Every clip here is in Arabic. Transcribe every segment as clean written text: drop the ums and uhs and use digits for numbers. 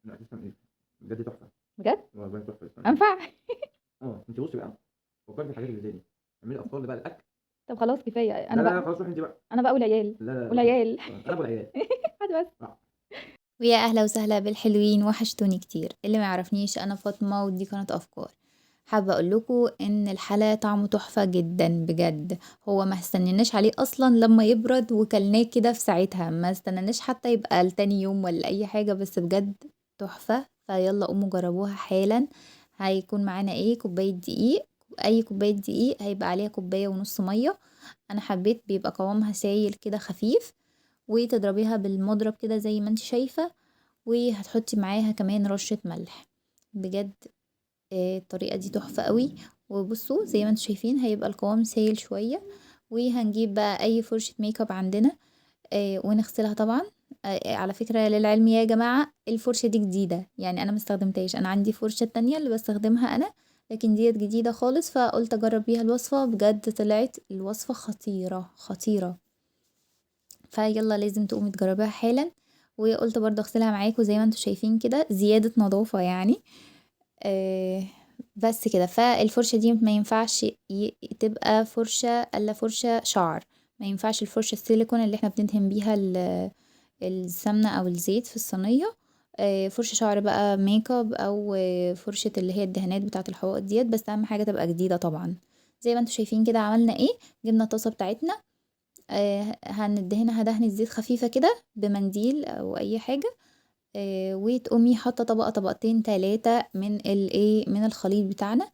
لأ تسلم إيدِك، بجد تحفة، بجد؟ والله تحفة تسلم إيدِك. أنفع؟ أنتِ بُصّي بقى، فكّري في الحاجات اللي زي دي، اعملي أفكار بقى للأكل. طب خلاص كفاية، لا، أنا لا، لا بقى خلاص روحي أنتِ بقى. أنا بقى والعيال، لا، لا، روحي أنتِ. والعيال أنا أبو العيال. واحدة بس. آه. ويا أهلا وسهلا بالحلوين، وحشتوني كتير. اللي ما يعرفنيش أنا فاطمة، ودي قناة أفكار. حابة أقول لكم إن الحلا طعمه تحفة جدا بجد. هو ما استنيناش عليه أصلا لما يبرد وكلناه كده في ساعتها، ما استنيناش حتى يبقى لتاني يوم ولا أي حاجة، بس بجد تحفة. فيلا قوموا جربوها حالا. هيكون معانا ايه؟ كوباية دقيق. أي كوباية دقيق هيبقى عليها كوباية ونص مية. أنا حبيت بيبقى قوامها سايل كده خفيف، وتضربيها بالمضرب كده زي ما انت شايفة، وهتحطي معاها كمان رشة ملح. بجد الطريقة دي تحفة قوي. وبصوا زي ما انتم شايفين هيبقى القوام سايل شوية. وهنجيب بقى اي فرشة ميك اب عندنا، ونغسلها طبعا. على فكرة للعلم يا جماعة، الفرشة دي جديدة، يعني انا مستخدمتهاش. انا عندي فرشة تانية اللي بستخدمها انا، لكن ديت جديدة خالص، فقلت اجرب بيها الوصفة. بجد طلعت الوصفة خطيرة خطيرة. فيلا لازم تقومي تجربيها حالا. وقلت برضه اغسلها معاكم زي ما انتم شايفين كده، زيادة نظافة يعني. آه بس كده. فالفرشة دي ما ينفعش تبقى فرشة الا فرشة شعر. ما ينفعش الفرشة السيليكون اللي احنا بندهن بيها السمنة او الزيت في الصينية. فرشة شعر بقى ميك اب، او فرشة اللي هي الدهانات بتاعة الحوائط ديت، بس اهم حاجة تبقى جديدة طبعا. زي ما انتم شايفين كده عملنا ايه. جبنا الطاسة بتاعتنا، هندهنها دهنة زيت خفيفة كده بمنديل او اي حاجة. وتقومي حاطه طبقه طبقتين 3 من الايه من الخليط بتاعنا.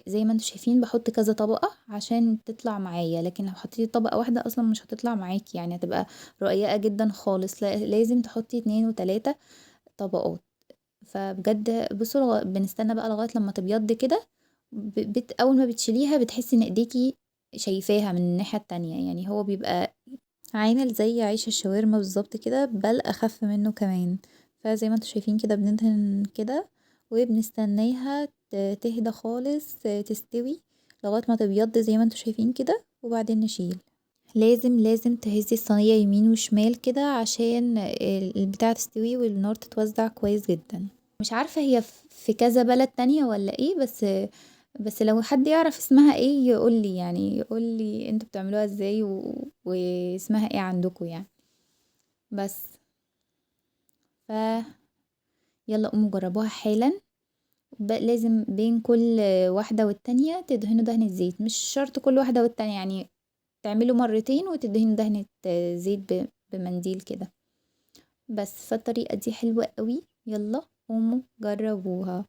زي ما انتم شايفين بحط كذا طبقه عشان تطلع معايا، لكن لو حطيتي طبقه واحده اصلا مش هتطلع معاكي، يعني هتبقى رقيقه جدا خالص. لازم تحطي 2 و3 طبقات. فبجد بصوا بنستنى بقى لغايه لما تبيض كده. اول ما بتشيليها بتحسي ان ايديكي شايفاها من الناحيه التانية، يعني هو بيبقى عامل زي عيش الشاورما بالظبط كده، بل اخف منه كمان. فزي ما انتوا شايفين كده بندهن كده، وبنستناها تهدى خالص، تستوي لغاية ما تبيض زي ما انتوا شايفين كده، وبعدين نشيل. لازم تهزي الصينية يمين وشمال كده عشان البتاعة تستوي والنار تتوزع كويس جدا. مش عارفة هي في كذا بلد تانية ولا ايه، بس لو حد يعرف اسمها ايه يقولي، يعني يقولي انتوا بتعملوها ازاي واسمها ايه عندكم يعني. بس ف يلا قوموا جربوها حالا. لازم بين كل واحدة والتانية تدهنوا دهنة زيت، مش شرط كل واحدة والتانية، يعني تعملوا مرتين وتدهنوا دهنة زيت بمنديل كده. بس فالطريقة دي حلوة قوي. يلا قوموا جربوها.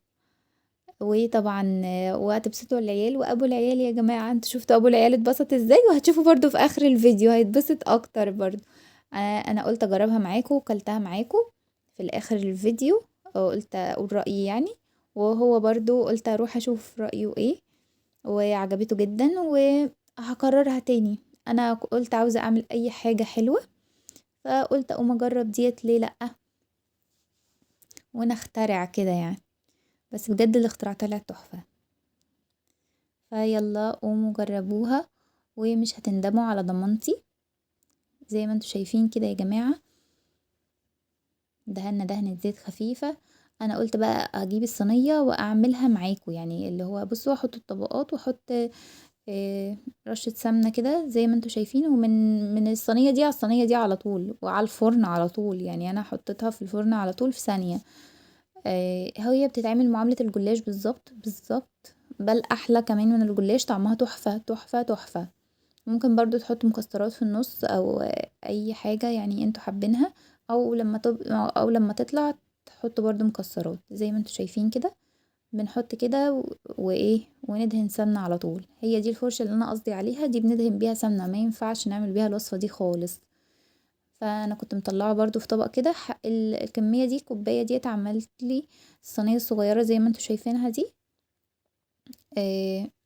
وطبعا وهتبسطوا العيال وابو العيال. يا جماعة انتوا شفتوا ابو العيال اتبسط ازاي، وهتشوفوا برضو في اخر الفيديو هيتبسط اكتر برضو. انا قلت اجربها معاكم وكلتها معاكم في الاخر الفيديو، وقلت اقول رأيي يعني. وهو برضو قلت اروح اشوف رأيه ايه، وعجبته جدا وهكررها تاني. انا قلت عاوزة اعمل اي حاجة حلوة، فقلت اقوم اجرب ديت ليه لأ، ونخترع كده يعني. بس بجد الاختراع طلع تحفة. فيلا قوموا جربوها ومش هتندموا على ضمانتي. زي ما انتوا شايفين كده يا جماعة، دهنا دهنة زيت خفيفة. انا قلت بقى اجيب الصينية واعملها معاكم، يعني اللي هو بصوا احط الطبقات واحط رشة سمنة كده زي ما انتوا شايفين، ومن الصينية دي على الصينية دي على طول، وعلى الفرن على طول. يعني انا حطيتها في الفرن على طول في ثانية. هي بتتعمل معاملة الجلاش بالظبط بالظبط، بل احلى كمان من الجلاش. طعمها تحفة تحفة تحفة. ممكن برضو تحطوا مكسرات في النص او اي حاجة يعني انتوا حابينها، او لما تطلع تحطوا برضو مكسرات زي ما انتوا شايفين كده. بنحط كده وايه وندهن سمنة على طول. هي دي الفرشة اللي انا قصدي عليها، دي بندهن بيها سمنة، ما ينفعش نعمل بيها الوصفة دي خالص. فانا كنت مطلعه برضو في طبق كده. الكمية دي الكوباية دي اتعملت لي الصينية الصغيرة زي ما انتوا شايفينها دي.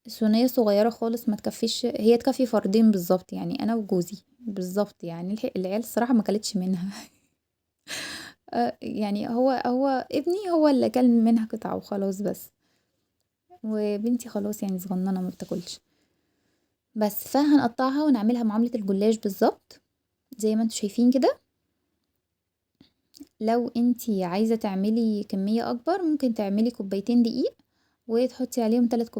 صينية صغيرة خالص، ما تكفيش، هي تكفي فردين بالظبط، يعني انا وجوزي بالظبط. يعني العيال الصراحة ما كلتش منها يعني هو ابني هو اللي كل منها قطعة وخلاص بس. وبنتي خلاص يعني صغننة ما بتاكلش. بس فهنقطعها ونعملها معاملة الجلاش بالظبط زي ما انتوا شايفين كده. لو انتي عايزة تعملي كمية اكبر ممكن تعملي كوبايتين دقيق وتحطي عليهم 3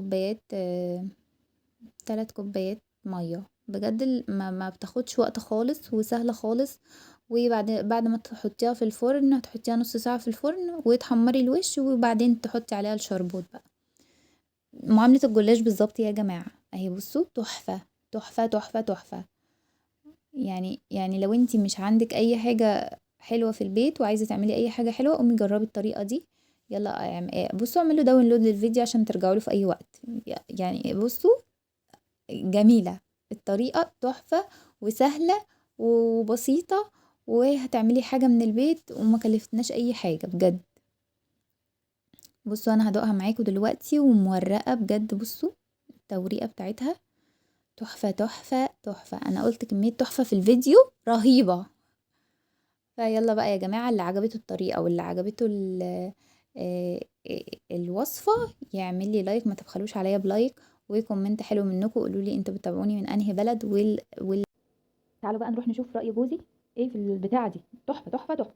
كوبايات مية. بجد ما بتاخدش وقت خالص وسهلة خالص. بعد ما تحطيها في الفرن هتحطيها نص ساعة في الفرن وتحمري الوش وبعدين تحطي عليها الشربات بقى. معاملة الجلاش بالظبط يا جماعة. اهي بصوا تحفة تحفة تحفة تحفة. يعني لو انتي مش عندك اي حاجة حلوة في البيت وعايزة تعملي اي حاجة حلوة قومي جربي الطريقة دي. يلا بصوا اعملوا داونلود للفيديو عشان ترجعوا له في اي وقت. يعني بصوا جميلة الطريقة تحفة وسهلة وبسيطة وهتعملي حاجة من البيت وما كلفتناش اي حاجة بجد. بصوا انا هدوقها معاكم دلوقتي ومورقة بجد. بصوا التوريقة بتاعتها تحفة تحفة تحفة. انا قلت كمية تحفة في الفيديو رهيبة. فيلا بقى يا جماعة اللي عجبته الطريقة واللي عجبته آه، الوصفة يعمل لي لايك. ما تبخلوش عليا بلايك وكومنت حلو منكم. قولوا لي انتوا بتتابعوني من انهي بلد تعالوا بقى نروح نشوف رأي جوزي ايه في البتاعة دي. تحفة تحفة تحفة.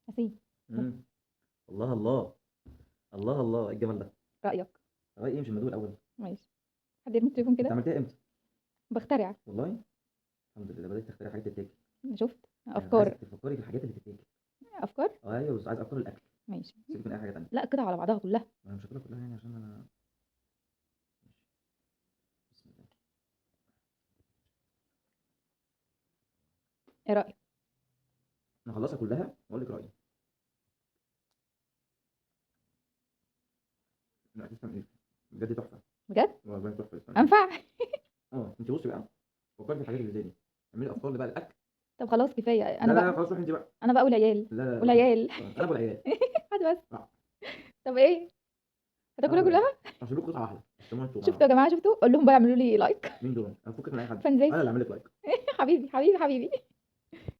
حسين امم الله الله الله الله، ايه الجمال ده؟ رأيك؟ رأيي مش المدوق الاول. ماشي. حد يرمي التليفون انت كده. عملتها امتى؟ بخترع. والله الحمد لله بدأت تخترع حاجات تتاكل. شفت يعني انا عايزك افكار. تفكري في الحاجات اللي تتاكل. افكار. ايوه بس عايز افكار الاكل. ماشي. سيبك من اي حاجه تانية. لا كده على بعضها كلها. انا مش هاكلها كلها يعني عشان انا ماشي. بسم الله. ايه رأيك؟ انا هخلصها كلها واقول لك رايي. لا تسلم ايه، بجد تحفه. بجد والله تحفه تسلم. انفع. انت بصي بقى، فكري في الحاجات اللي زي دي. اعملي افكار بقى الاكل. طب خلاص كفاية. لا انا لا لا بقى خلاص روحي انت بقى. انا بقى والعيال. لا لا لا روحي انت. والعيال. انا ابو العيال. حد بس. آه، طب ايه انا هتاكلها ابو العيال. كلها؟ هسيب لكم قطعه واحده السماعه انتوا شفتوا يا جماعة؟ شفتوا؟ قول لهم بقى يعملوا لي لايك. مين دول؟ انا فكك من اي حد. فانزات. انا اللي اعمل لك لايك. حبيبي حبيبي حبيبي.